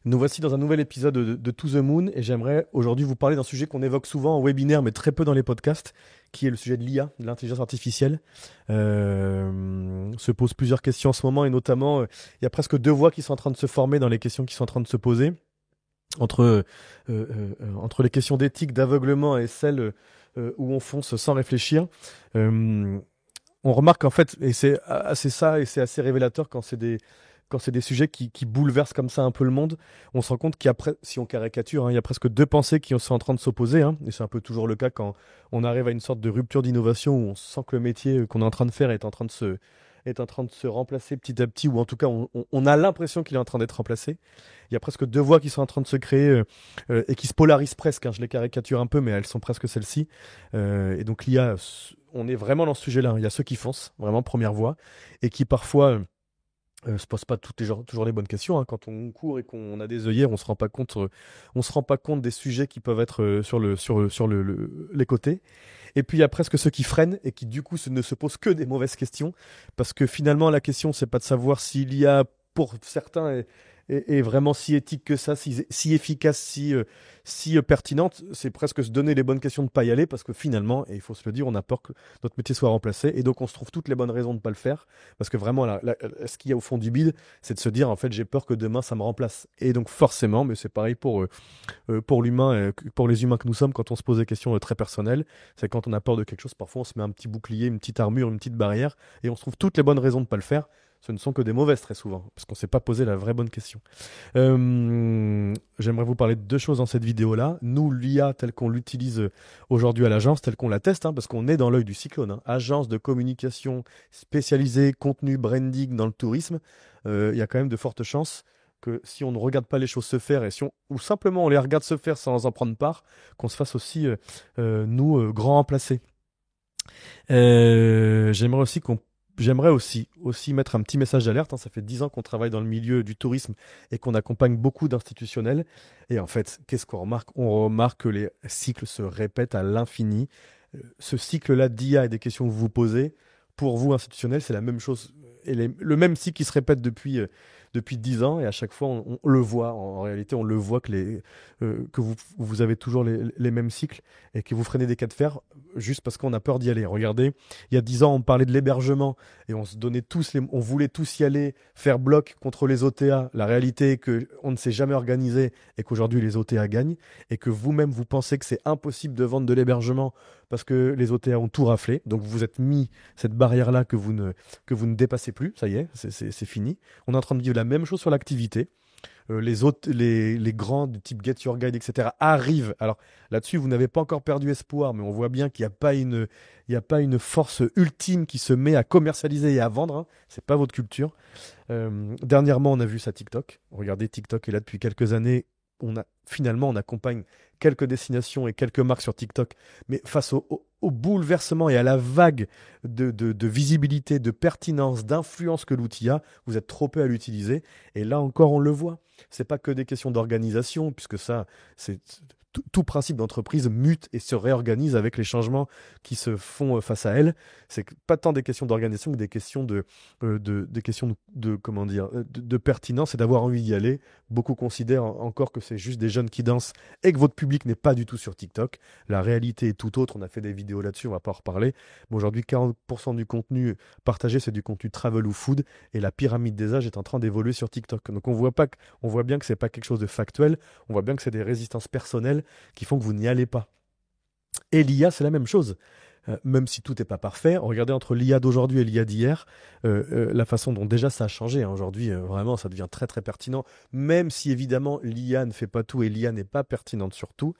Nous voici dans un nouvel épisode de To the Moon et j'aimerais aujourd'hui vous parler d'un sujet qu'on évoque souvent en webinaire mais très peu dans les podcasts, qui est le sujet de l'IA, de l'intelligence artificielle. Se posent plusieurs questions en ce moment et notamment il y a presque deux voies qui sont en train de se former dans les questions qui sont en train de se poser entre les questions d'éthique, d'aveuglement et celles où on fonce sans réfléchir. Euh, on remarque en fait, et c'est assez ça, et c'est assez révélateur quand c'est des sujets qui bouleversent comme ça un peu le monde, on se rend compte qu'il y a, si on caricature, hein, il y a presque deux pensées qui sont en train de s'opposer, hein, et c'est un peu toujours le cas quand on arrive à une sorte de rupture d'innovation où on sent que le métier qu'on est en train de faire est en train de se remplacer petit à petit, ou en tout cas on a l'impression qu'il est en train d'être remplacé. Il y a presque deux voies qui sont en train de se créer et qui se polarisent presque, hein, je les caricature un peu, mais elles sont presque celles-ci. Et donc l'IA, on est vraiment dans ce sujet-là, hein. Il y a ceux qui foncent, vraiment première voie, et qui parfois se posent pas toujours les bonnes questions, hein. Quand on court et qu'on a des œillères, on se rend pas compte des sujets qui peuvent être les côtés. Et puis il y a presque ceux qui freinent et qui du coup ne se posent que des mauvaises questions, parce que finalement la question c'est pas de savoir s'il y a pour certains est vraiment si éthique que ça, si efficace, si pertinente, c'est presque se donner les bonnes questions de ne pas y aller, parce que finalement, et il faut se le dire, on a peur que notre métier soit remplacé, et donc on se trouve toutes les bonnes raisons de ne pas le faire, parce que vraiment, ce qu'il y a au fond du bide, c'est de se dire, en fait, j'ai peur que demain ça me remplace. Et donc forcément, mais c'est pareil pour l'humain, pour les humains que nous sommes, quand on se pose des questions très personnelles, c'est quand on a peur de quelque chose, parfois on se met un petit bouclier, une petite armure, une petite barrière, et on se trouve toutes les bonnes raisons de ne pas le faire. Ce ne sont que des mauvaises très souvent, parce qu'on ne s'est pas posé la vraie bonne question. J'aimerais vous parler de deux choses dans cette vidéo-là. Nous, l'IA telle qu'on l'utilise aujourd'hui à l'agence, telle qu'on la teste, hein, parce qu'on est dans l'œil du cyclone, hein. Agence de communication spécialisée, contenu, branding dans le tourisme, il y a quand même de fortes chances que si on ne regarde pas les choses se faire ou simplement on les regarde se faire sans en prendre part, qu'on se fasse aussi, nous, grands remplacés. J'aimerais aussi aussi mettre un petit message d'alerte, hein. Ça fait 10 ans qu'on travaille dans le milieu du tourisme et qu'on accompagne beaucoup d'institutionnels. Et en fait, qu'est-ce qu'on remarque? On remarque que les cycles se répètent à l'infini. Ce cycle-là d'IA et des questions que vous vous posez, pour vous, institutionnels, c'est la même chose. Et le même cycle qui se répète depuis 10 ans, et à chaque fois, on le voit. En réalité, on le voit que vous avez toujours les mêmes cycles et que vous freinez des cas de fer juste parce qu'on a peur d'y aller. Regardez, il y a 10 ans, on parlait de l'hébergement et on voulait tous y aller, faire bloc contre les OTA. La réalité est qu'on ne s'est jamais organisé et qu'aujourd'hui, les OTA gagnent, et que vous-même, vous pensez que c'est impossible de vendre de l'hébergement parce que les OTA ont tout raflé. Donc, vous vous êtes mis cette barrière-là que vous ne dépassez plus. Ça y est, c'est fini. On est en train de vivre la même chose sur l'activité. Les grands du type Get Your Guide, etc. arrivent. Alors là-dessus, vous n'avez pas encore perdu espoir, mais on voit bien qu'il n'y a pas une force ultime qui se met à commercialiser et à vendre, hein. C'est pas votre culture. Dernièrement, on a vu ça TikTok. Regardez, TikTok est là depuis quelques années. Finalement, on accompagne quelques destinations et quelques marques sur TikTok, mais face au bouleversement et à la vague de visibilité, de pertinence, d'influence que l'outil a, vous êtes trop peu à l'utiliser. Et là encore, on le voit. C'est pas que des questions d'organisation, puisque ça, c'est tout principe d'entreprise mute et se réorganise avec les changements qui se font face à elle. C'est pas tant des questions d'organisation que des questions comment dire, de pertinence et d'avoir envie d'y aller. Beaucoup considèrent encore que c'est juste des jeunes qui dansent et que votre public n'est pas du tout sur TikTok. La réalité est tout autre. On a fait des vidéos là-dessus, on va pas en reparler. Mais aujourd'hui, 40% du contenu partagé, c'est du contenu travel ou food, et la pyramide des âges est en train d'évoluer sur TikTok. Donc on voit bien que c'est pas quelque chose de factuel. On voit bien que c'est des résistances personnelles qui font que vous n'y allez pas. Et l'IA, c'est la même chose. Même si tout n'est pas parfait, regardez entre l'IA d'aujourd'hui et l'IA d'hier, la façon dont déjà ça a changé, hein. Aujourd'hui, vraiment, ça devient très très pertinent, même si évidemment l'IA ne fait pas tout et l'IA n'est pas pertinente sur tout.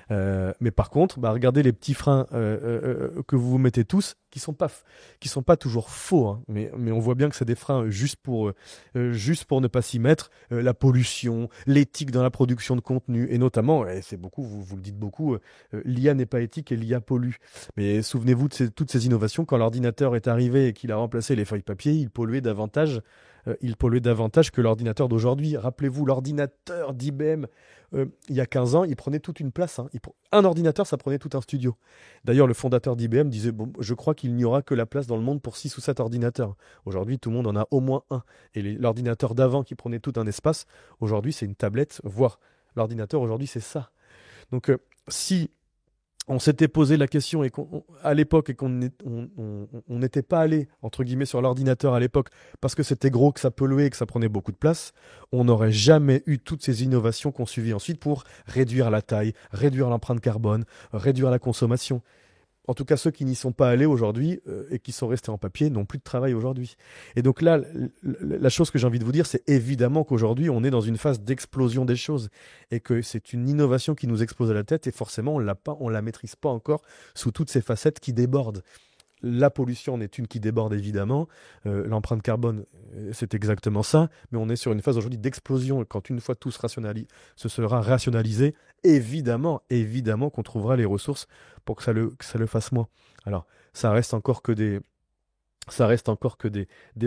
Mais par contre, bah, regardez les petits freins que vous vous mettez tous, qui sont pas toujours faux, hein. Mais on voit bien que c'est des freins juste pour ne pas s'y mettre. La pollution, l'éthique dans la production de contenu, et notamment, et c'est beaucoup, vous le dites beaucoup, l'IA n'est pas éthique et l'IA pollue. Mais souvenez-vous de toutes ces innovations, quand l'ordinateur est arrivé et qu'il a remplacé les feuilles papier, il polluait davantage il polluait davantage que l'ordinateur d'aujourd'hui. Rappelez-vous, l'ordinateur d'IBM, il y a 15 ans, il prenait toute une place, hein. Un ordinateur, ça prenait tout un studio. D'ailleurs, le fondateur d'IBM disait, bon, je crois qu'il n'y aura que la place dans le monde pour 6 ou 7 ordinateurs. Aujourd'hui, tout le monde en a au moins un. Et l'ordinateur d'avant qui prenait tout un espace, aujourd'hui, c'est une tablette, voire l'ordinateur, aujourd'hui, c'est ça. Donc, si on s'était posé la question à l'époque et on n'était pas allé, entre guillemets, sur l'ordinateur à l'époque parce que c'était gros, que ça polluait et que ça prenait beaucoup de place, on n'aurait jamais eu toutes ces innovations qu'on suivit ensuite pour réduire la taille, réduire l'empreinte carbone, réduire la consommation. En tout cas, ceux qui n'y sont pas allés aujourd'hui et qui sont restés en papier n'ont plus de travail aujourd'hui. Et donc là, la chose que j'ai envie de vous dire, c'est évidemment qu'aujourd'hui, on est dans une phase d'explosion des choses et que c'est une innovation qui nous explose à la tête et forcément, on la maîtrise pas encore sous toutes ces facettes qui débordent. La pollution en est une qui déborde évidemment. L'empreinte carbone, c'est exactement ça. Mais on est sur une phase aujourd'hui d'explosion. Quand une fois tout se sera rationalisé, évidemment qu'on trouvera les ressources pour que ça le fasse moins. Alors, ça reste encore que des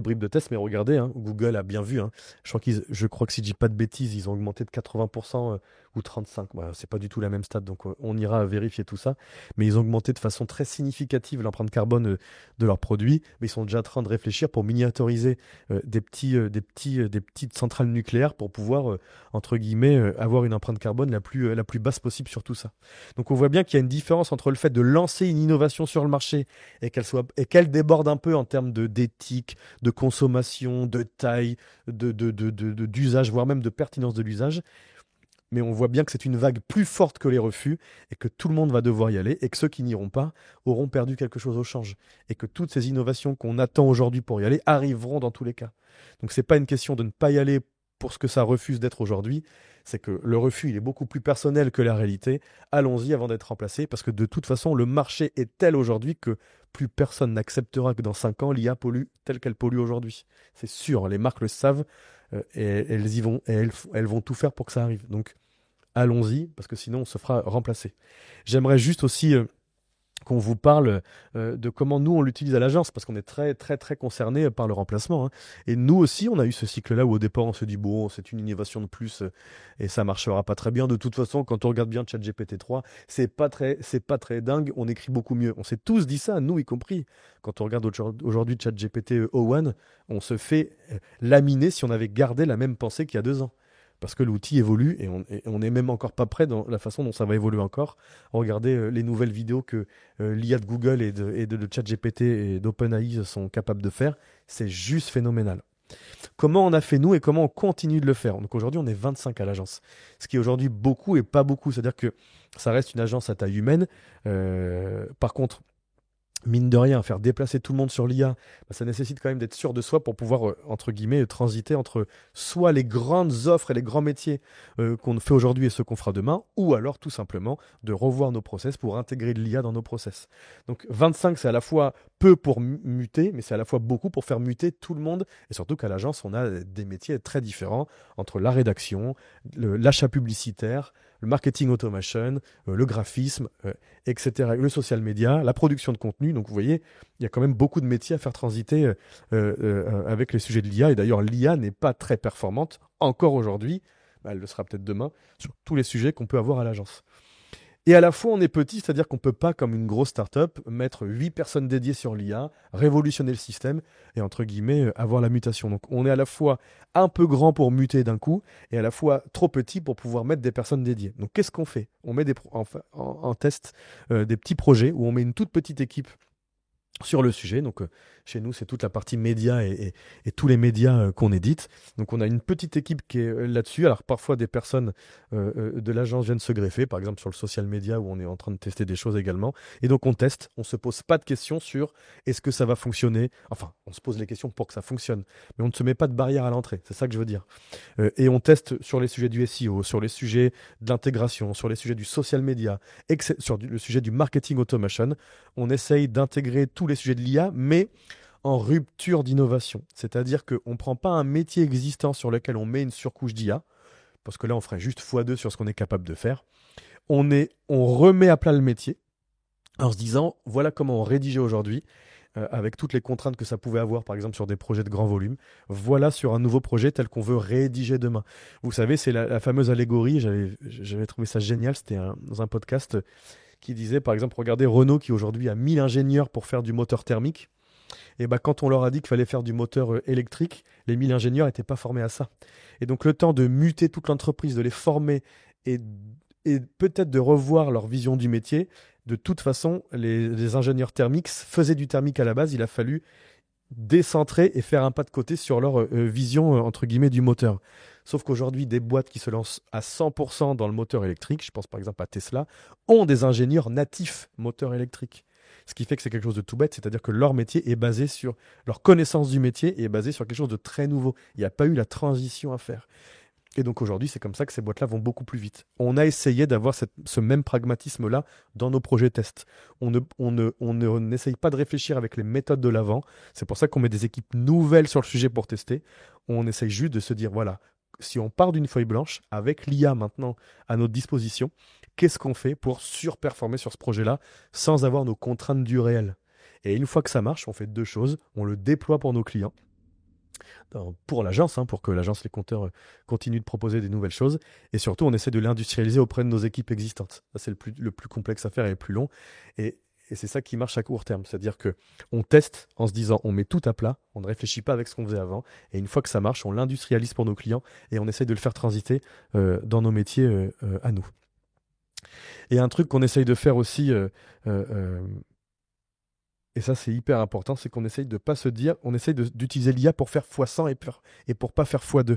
bribes de test, mais regardez, hein, Google a bien vu, hein. Je crois que si je dis pas de bêtises, ils ont augmenté de 80% ou 35%. Voilà, c'est pas du tout la même stat, donc on ira vérifier tout ça. Mais ils ont augmenté de façon très significative l'empreinte carbone de leurs produits. Mais ils sont déjà en train de réfléchir pour miniaturiser des petites centrales nucléaires pour pouvoir, entre guillemets, avoir une empreinte carbone la plus basse possible sur tout ça. Donc on voit bien qu'il y a une différence entre le fait de lancer une innovation sur le marché et qu'elle déborde un peu en termes d'éthique, de consommation, de taille, d'usage, voire même de pertinence de l'usage. Mais on voit bien que c'est une vague plus forte que les refus et que tout le monde va devoir y aller et que ceux qui n'iront pas auront perdu quelque chose au change. Et que toutes ces innovations qu'on attend aujourd'hui pour y aller arriveront dans tous les cas. Donc c'est pas une question de ne pas y aller pour ce que ça refuse d'être aujourd'hui, c'est que le refus il est beaucoup plus personnel que la réalité. Allons-y avant d'être remplacé parce que de toute façon le marché est tel aujourd'hui que plus personne n'acceptera que dans 5 ans l'IA pollue telle qu'elle pollue aujourd'hui. C'est sûr, les marques le savent et elles y vont et elles vont tout faire pour que ça arrive. Donc allons-y parce que sinon on se fera remplacer. J'aimerais juste aussi qu'on vous parle de comment nous on l'utilise à l'agence parce qu'on est très très très concerné par le remplacement, hein. Et nous aussi on a eu ce cycle-là où au départ on se dit bon c'est une innovation de plus et ça marchera pas très bien. De toute façon quand on regarde bien ChatGPT 3 c'est pas très dingue, on écrit beaucoup mieux. On s'est tous dit ça, nous y compris. Quand on regarde aujourd'hui ChatGPT O1, on se fait laminer si on avait gardé la même pensée qu'il y a 2 ans. Parce que l'outil évolue et on n'est même encore pas prêt dans la façon dont ça va évoluer encore. Regardez les nouvelles vidéos que l'IA de Google et de ChatGPT et d'OpenAI sont capables de faire. C'est juste phénoménal. Comment on a fait nous et comment on continue de le faire? Donc aujourd'hui, on est 25 à l'agence. Ce qui est aujourd'hui beaucoup et pas beaucoup. C'est-à-dire que ça reste une agence à taille humaine. Par contre, mine de rien, faire déplacer tout le monde sur l'IA, ça nécessite quand même d'être sûr de soi pour pouvoir, entre guillemets, transiter entre soit les grandes offres et les grands métiers qu'on fait aujourd'hui et ceux qu'on fera demain, ou alors tout simplement de revoir nos process pour intégrer de l'IA dans nos process. Donc 25, c'est à la fois peu pour muter, mais c'est à la fois beaucoup pour faire muter tout le monde. Et surtout qu'à l'agence, on a des métiers très différents entre la rédaction, l'achat publicitaire, le marketing automation, le graphisme, etc., le social media, la production de contenu. Donc vous voyez, il y a quand même beaucoup de métiers à faire transiter avec les sujets de l'IA. Et d'ailleurs, l'IA n'est pas très performante encore aujourd'hui, elle le sera peut-être demain, sur tous les sujets qu'on peut avoir à l'agence. Et à la fois, on est petit, c'est-à-dire qu'on ne peut pas, comme une grosse start-up, mettre 8 personnes dédiées sur l'IA, révolutionner le système et, entre guillemets, avoir la mutation. Donc, on est à la fois un peu grand pour muter d'un coup et à la fois trop petit pour pouvoir mettre des personnes dédiées. Donc, qu'est-ce qu'on fait? On met en test des petits projets où on met une toute petite équipe sur le sujet. Donc chez nous c'est toute la partie médias et tous les médias qu'on édite. Donc on a une petite équipe qui est là-dessus. Alors parfois des personnes de l'agence viennent se greffer, par exemple sur le social media où on est en train de tester des choses également. Et donc on teste, on se pose pas de questions sur est-ce que ça va fonctionner. Enfin on se pose les questions pour que ça fonctionne, mais on ne se met pas de barrière à l'entrée, c'est ça que je veux dire. Et on teste sur les sujets du SEO, sur les sujets de l'intégration, sur les sujets du social media, sur le sujet du marketing automation. On essaye d'intégrer tous les sujets de l'IA, mais en rupture d'innovation. C'est-à-dire qu'on ne prend pas un métier existant sur lequel on met une surcouche d'IA, parce que là, on ferait juste x2 sur ce qu'on est capable de faire. On remet à plat le métier en se disant, voilà comment on rédigeait aujourd'hui. avec toutes les contraintes que ça pouvait avoir, par exemple sur des projets de grand volume. Voilà sur un nouveau projet tel qu'on veut rédiger demain. Vous savez, c'est la fameuse allégorie, j'avais trouvé ça génial, c'était dans un podcast qui disait, par exemple, regardez Renault qui aujourd'hui a 1000 ingénieurs pour faire du moteur thermique. Et bah, quand on leur a dit qu'il fallait faire du moteur électrique, les 1000 ingénieurs n'étaient pas formés à ça. Et donc le temps de muter toute l'entreprise, de les former et, et peut-être de revoir leur vision du métier, de toute façon, les ingénieurs thermiques faisaient du thermique à la base, il a fallu décentrer et faire un pas de côté sur leur vision, entre guillemets, du moteur. Sauf qu'aujourd'hui, des boîtes qui se lancent à 100% dans le moteur électrique, je pense par exemple à Tesla, ont des ingénieurs natifs moteur électrique. Ce qui fait que c'est quelque chose de tout bête, c'est-à-dire que leur métier est basé sur, leur connaissance du métier est basée sur quelque chose de très nouveau. Il n'y a pas eu la transition à faire. Et donc aujourd'hui, c'est comme ça que ces boîtes-là vont beaucoup plus vite. On a essayé d'avoir ce même pragmatisme-là dans nos projets tests. N'essaye pas de réfléchir avec les méthodes de l'avant. C'est pour ça qu'on met des équipes nouvelles sur le sujet pour tester. On essaye juste de se dire, voilà, si on part d'une feuille blanche, avec l'IA maintenant à notre disposition, qu'est-ce qu'on fait pour surperformer sur ce projet-là sans avoir nos contraintes du réel? Et une fois que ça marche, on fait deux choses. On le déploie pour nos clients pour l'agence, pour que l'agence Les Compteurs continue de proposer des nouvelles choses. Et surtout, on essaie de l'industrialiser auprès de nos équipes existantes. Ça, c'est le plus complexe à faire et le plus long. Et c'est ça qui marche à court terme. C'est-à-dire que on teste en se disant, on met tout à plat, on ne réfléchit pas avec ce qu'on faisait avant. Et une fois que ça marche, on l'industrialise pour nos clients et on essaie de le faire transiter dans nos métiers à nous. Et un truc qu'on essaye de faire aussi, et ça c'est hyper important, c'est qu'on essaye de pas se dire, on essaye d'utiliser l'IA pour faire x100 et pour pas faire x2.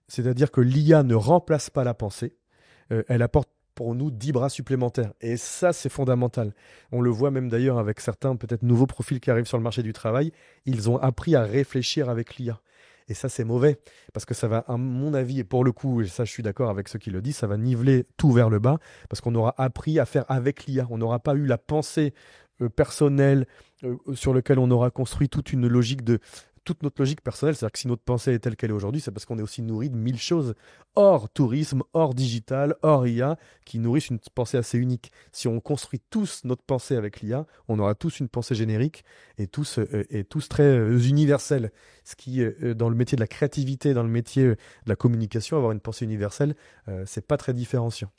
C'est-à-dire que l'IA ne remplace pas la pensée, elle apporte pour nous 10 bras supplémentaires. Et ça, c'est fondamental. On le voit même d'ailleurs avec certains peut-être nouveaux profils qui arrivent sur le marché du travail, ils ont appris à réfléchir avec l'IA. Et ça, c'est mauvais, parce que ça va, à mon avis, et pour le coup, et ça, je suis d'accord avec ceux qui le disent, ça va niveler tout vers le bas, parce qu'on aura appris à faire avec l'IA. On n'aura pas eu la pensée personnelle sur laquelle on aura construit toute notre logique personnelle. C'est-à-dire que si notre pensée est telle qu'elle est aujourd'hui, c'est parce qu'on est aussi nourri de 1000 choses, hors tourisme, hors digital, hors IA, qui nourrissent une pensée assez unique. Si on construit tous notre pensée avec l'IA, on aura tous une pensée générique et tous très universels. Ce qui, dans le métier de la créativité, dans le métier de la communication, avoir une pensée universelle, c'est pas très différenciant.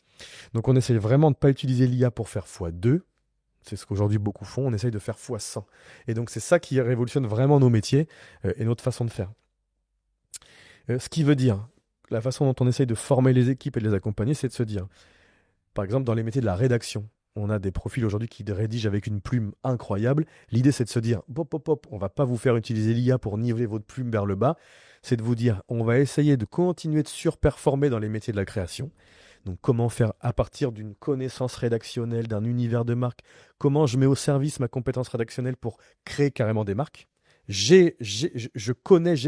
Donc on essaie vraiment de ne pas utiliser l'IA pour faire x2. C'est ce qu'aujourd'hui beaucoup font, on essaye de faire x100. Et donc c'est ça qui révolutionne vraiment nos métiers et notre façon de faire. Ce qui veut dire, la façon dont on essaye de former les équipes et de les accompagner, c'est de se dire, par exemple dans les métiers de la rédaction, on a des profils aujourd'hui qui rédigent avec une plume incroyable. L'idée c'est de se dire, on va pas vous faire utiliser l'IA pour niveler votre plume vers le bas, c'est de vous dire, on va essayer de continuer de surperformer dans les métiers de la création. Donc comment faire à partir d'une connaissance rédactionnelle, d'un univers de marque, comment je mets au service ma compétence rédactionnelle pour créer carrément des marques. J'ai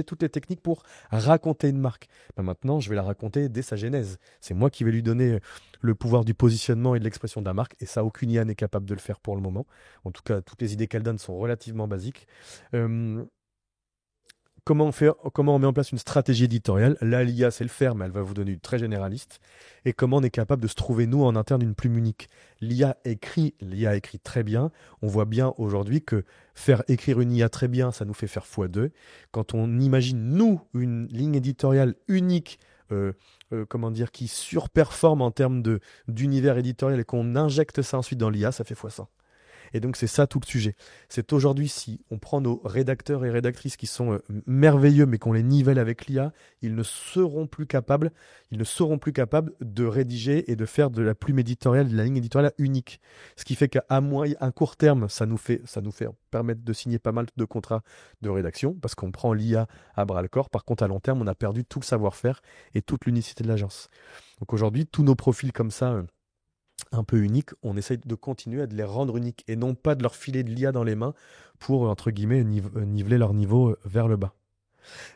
toutes les techniques pour raconter une marque. Ben maintenant, je vais la raconter dès sa genèse. C'est moi qui vais lui donner le pouvoir du positionnement et de l'expression de la marque, et ça, aucune IA n'est capable de le faire pour le moment. En tout cas, toutes les idées qu'elle donne sont relativement basiques. Comment on met en place une stratégie éditoriale? Là, l'IA sait le faire, mais elle va vous donner une très généraliste. Et comment on est capable de se trouver, nous, en interne, une plume unique? L'IA écrit très bien. On voit bien aujourd'hui que faire écrire une IA très bien, ça nous fait faire x2. Quand on imagine, nous, une ligne éditoriale unique, qui surperforme en termes d'univers éditorial et qu'on injecte ça ensuite dans l'IA, ça fait x100. Et donc c'est ça tout le sujet. C'est aujourd'hui, si on prend nos rédacteurs et rédactrices qui sont merveilleux, mais qu'on les nivelle avec l'IA, ils ne seront plus capables de rédiger et de faire de la plume éditoriale, de la ligne éditoriale unique. Ce qui fait qu'à court terme, ça nous fait permettre de signer pas mal de contrats de rédaction, parce qu'on prend l'IA à bras le corps. Par contre, à long terme, on a perdu tout le savoir-faire et toute l'unicité de l'agence. Donc aujourd'hui, tous nos profils comme ça, un peu uniques, on essaye de continuer à de les rendre uniques et non pas de leur filer de l'IA dans les mains pour, entre guillemets, niveler leur niveau vers le bas.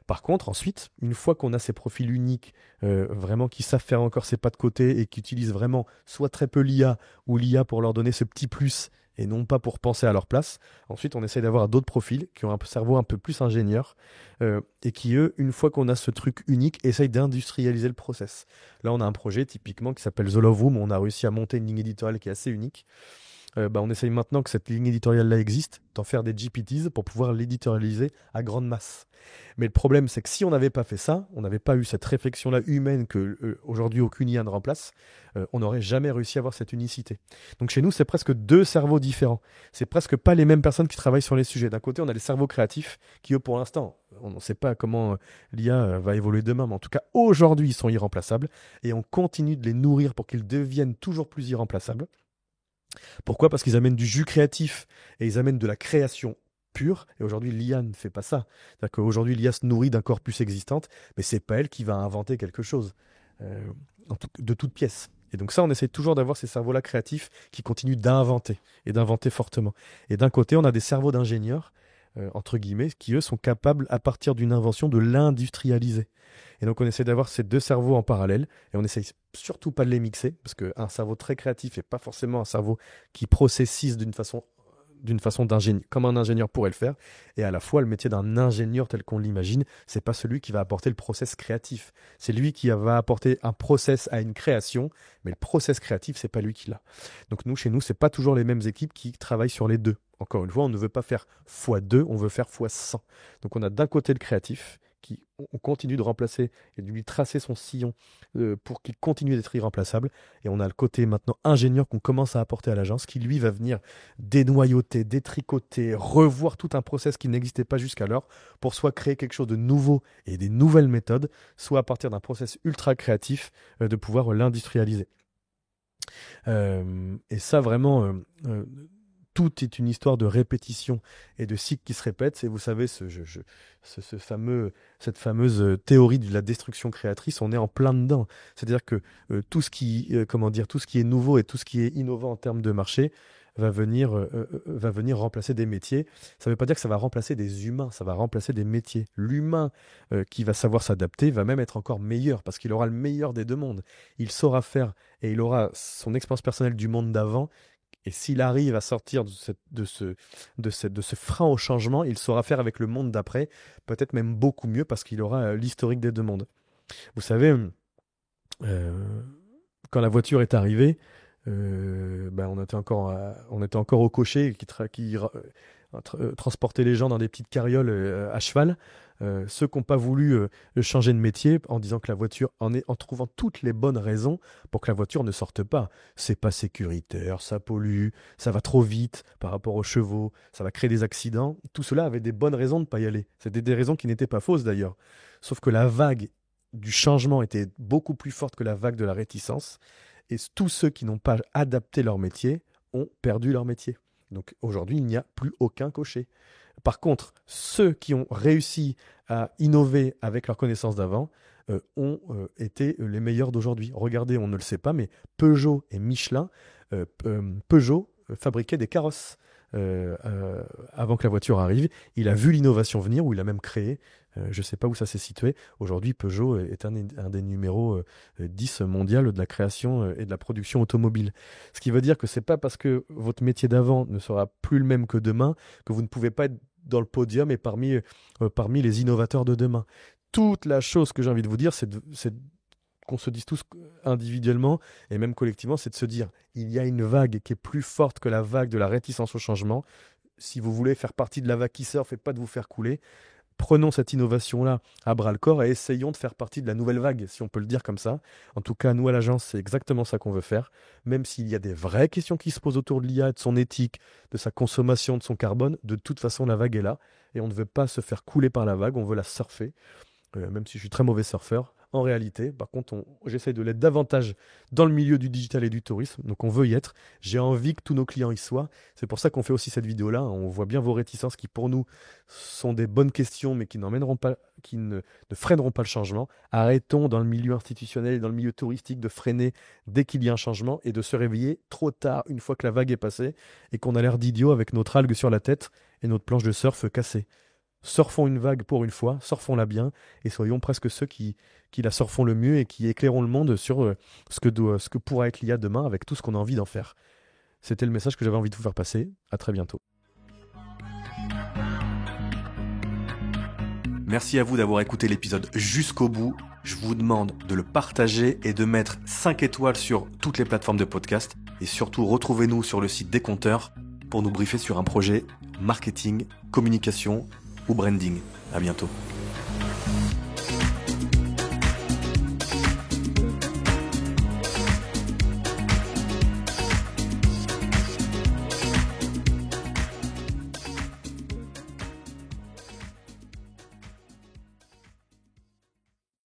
Par contre, ensuite, une fois qu'on a ces profils uniques, vraiment qui savent faire encore ces pas de côté et qui utilisent vraiment soit très peu l'IA ou l'IA pour leur donner ce petit plus et non pas pour penser à leur place, ensuite on essaie d'avoir d'autres profils qui ont un cerveau un peu plus ingénieur et qui, eux, une fois qu'on a ce truc unique, essayent d'industrialiser le process. Là, on a un projet typiquement qui s'appelle The Love Room, on a réussi à monter une ligne éditoriale qui est assez unique. on essaye maintenant que cette ligne éditoriale-là existe, d'en faire des GPTs pour pouvoir l'éditorialiser à grande masse. Mais le problème, c'est que si on n'avait pas fait ça, on n'avait pas eu cette réflexion-là humaine que aujourd'hui aucune IA ne remplace, on n'aurait jamais réussi à avoir cette unicité. Donc chez nous, c'est presque deux cerveaux différents. C'est presque pas les mêmes personnes qui travaillent sur les sujets. D'un côté, on a les cerveaux créatifs qui, eux, pour l'instant, on ne sait pas comment l'IA va évoluer demain, mais en tout cas, aujourd'hui, ils sont irremplaçables et on continue de les nourrir pour qu'ils deviennent toujours plus irremplaçables. Pourquoi ? Parce qu'ils amènent du jus créatif et ils amènent de la création pure. Et aujourd'hui, l'IA ne fait pas ça. C'est-à-dire qu'aujourd'hui, l'IA se nourrit d'un corpus existant, mais c'est pas elle qui va inventer quelque chose de toute pièce. Et donc ça, on essaie toujours d'avoir ces cerveaux-là créatifs qui continuent d'inventer et d'inventer fortement. Et d'un côté, on a des cerveaux d'ingénieurs, entre guillemets, qui eux sont capables, à partir d'une invention, de l'industrialiser. Et donc on essaie d'avoir ces deux cerveaux en parallèle et on essaie surtout pas de les mixer parce qu'un cerveau très créatif n'est pas forcément un cerveau qui processise d'une façon d'ingénieur, comme un ingénieur pourrait le faire. Et à la fois, le métier d'un ingénieur tel qu'on l'imagine, c'est pas celui qui va apporter le process créatif. C'est lui qui va apporter un process à une création, mais le process créatif, c'est pas lui qui l'a. Donc nous, chez nous, c'est pas toujours les mêmes équipes qui travaillent sur les deux. Encore une fois, on ne veut pas faire x2, on veut faire x100. Donc on a d'un côté le créatif, on continue de remplacer et de lui tracer son sillon pour qu'il continue d'être irremplaçable. Et on a le côté maintenant ingénieur qu'on commence à apporter à l'agence, qui lui va venir dénoyauter, détricoter, revoir tout un process qui n'existait pas jusqu'alors pour soit créer quelque chose de nouveau et des nouvelles méthodes, soit à partir d'un process ultra créatif de pouvoir l'industrialiser. Et ça vraiment... tout est une histoire de répétition et de cycles qui se répètent. Et vous savez, cette fameuse théorie de la destruction créatrice, on est en plein dedans. C'est-à-dire que tout ce qui est nouveau et tout ce qui est innovant en termes de marché va venir remplacer des métiers. Ça ne veut pas dire que ça va remplacer des humains, ça va remplacer des métiers. L'humain qui va savoir s'adapter va même être encore meilleur parce qu'il aura le meilleur des deux mondes. Il saura faire et il aura son expérience personnelle du monde d'avant. Et s'il arrive à sortir de ce frein au changement, il saura faire avec le monde d'après, peut-être même beaucoup mieux parce qu'il aura l'historique des deux mondes. Vous savez, quand la voiture est arrivée, on était encore au cocher qui transportait les gens dans des petites carrioles à cheval. Ceux qui n'ont pas voulu changer de métier en disant que la voiture, en trouvant toutes les bonnes raisons pour que la voiture ne sorte pas. C'est pas sécuritaire, ça pollue, ça va trop vite par rapport aux chevaux, ça va créer des accidents. Tout cela avait des bonnes raisons de ne pas y aller. C'était des raisons qui n'étaient pas fausses d'ailleurs. Sauf que la vague du changement était beaucoup plus forte que la vague de la réticence. Et tous ceux qui n'ont pas adapté leur métier ont perdu leur métier. Donc aujourd'hui, il n'y a plus aucun cocher. Par contre, ceux qui ont réussi à innover avec leurs connaissances d'avant ont été les meilleurs d'aujourd'hui. Regardez, on ne le sait pas, mais Peugeot et Michelin, Peugeot fabriquait des carrosses avant que la voiture arrive. Il a vu l'innovation venir, ou il a même créé. Je ne sais pas où ça s'est situé. Aujourd'hui, Peugeot est un des numéros 10 mondial de la création et de la production automobile. Ce qui veut dire que ce n'est pas parce que votre métier d'avant ne sera plus le même que demain que vous ne pouvez pas être dans le podium et parmi les innovateurs de demain. Toute la chose que j'ai envie de vous dire, c'est qu'on se dise tous individuellement et même collectivement, c'est de se dire il y a une vague qui est plus forte que la vague de la réticence au changement. Si vous voulez faire partie de la vague qui surfe et pas de vous faire couler, prenons cette innovation-là à bras-le-corps et essayons de faire partie de la nouvelle vague, si on peut le dire comme ça. En tout cas, nous, à l'agence, c'est exactement ça qu'on veut faire. Même s'il y a des vraies questions qui se posent autour de l'IA, de son éthique, de sa consommation, de son carbone, de toute façon, la vague est là. Et on ne veut pas se faire couler par la vague, on veut la surfer. Même si je suis très mauvais surfeur. En réalité, par contre, j'essaie de l'être davantage dans le milieu du digital et du tourisme. Donc on veut y être. J'ai envie que tous nos clients y soient. C'est pour ça qu'on fait aussi cette vidéo-là. On voit bien vos réticences qui, pour nous, sont des bonnes questions, mais qui ne freineront pas le changement. Arrêtons dans le milieu institutionnel et dans le milieu touristique de freiner dès qu'il y a un changement et de se réveiller trop tard une fois que la vague est passée et qu'on a l'air d'idiot avec notre algue sur la tête et notre planche de surf cassée. Surfons une vague pour une fois, surfons-la bien et soyons presque ceux qui la surfons le mieux et qui éclairons le monde sur ce que pourra être l'IA demain avec tout ce qu'on a envie d'en faire. C'était le message que j'avais envie de vous faire passer. À très bientôt. Merci à vous d'avoir écouté l'épisode jusqu'au bout. Je vous demande de le partager et de mettre 5 étoiles sur toutes les plateformes de podcast. et surtout retrouvez-nous sur le site des compteurs pour nous briefer sur un projet marketing, communication ou branding. À bientôt.